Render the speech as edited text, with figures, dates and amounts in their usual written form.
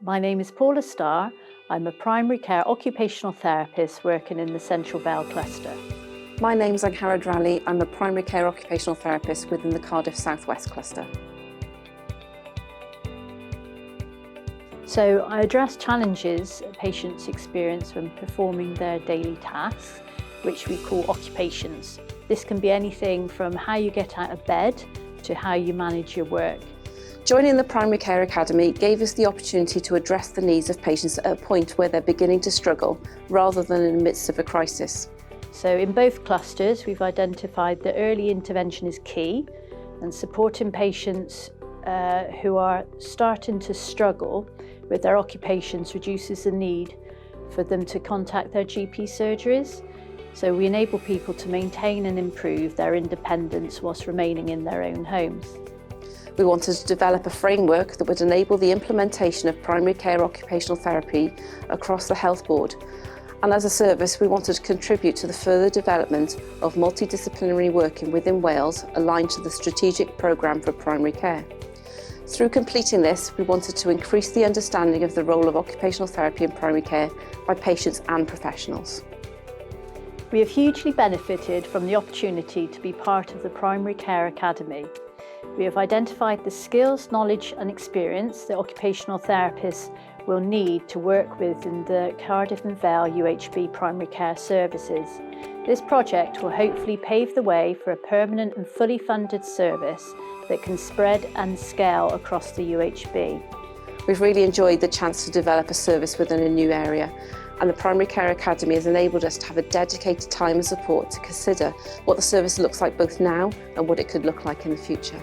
My name is Paula Starr. I'm a primary care occupational therapist working in the Central Vale cluster. My name is Angharad Ralley. I'm a primary care occupational therapist within the Cardiff Southwest cluster. So I address challenges patients experience when performing their daily tasks, which we call occupations. This can be anything from how you get out of bed to how you manage your work. Joining the Primary Care Academy gave us the opportunity to address the needs of patients at a point where they're beginning to struggle rather than in the midst of a crisis. So in both clusters, we've identified that early intervention is key, and supporting patients who are starting to struggle with their occupations reduces the need for them to contact their GP surgeries. So we enable people to maintain and improve their independence whilst remaining in their own homes. We wanted to develop a framework that would enable the implementation of primary care occupational therapy across the health board. And as a service, we wanted to contribute to the further development of multidisciplinary working within Wales aligned to the strategic programme for primary care. Through completing this, we wanted to increase the understanding of the role of occupational therapy in primary care by patients and professionals. We have hugely benefited from the opportunity to be part of the Primary Care Academy. We have identified the skills, knowledge and experience that occupational therapists will need to work with in the Cardiff and Vale UHB primary care services. This project will hopefully pave the way for a permanent and fully funded service that can spread and scale across the UHB. We've really enjoyed the chance to develop a service within a new area, and the Primary Care Academy has enabled us to have a dedicated time and support to consider what the service looks like both now and what it could look like in the future.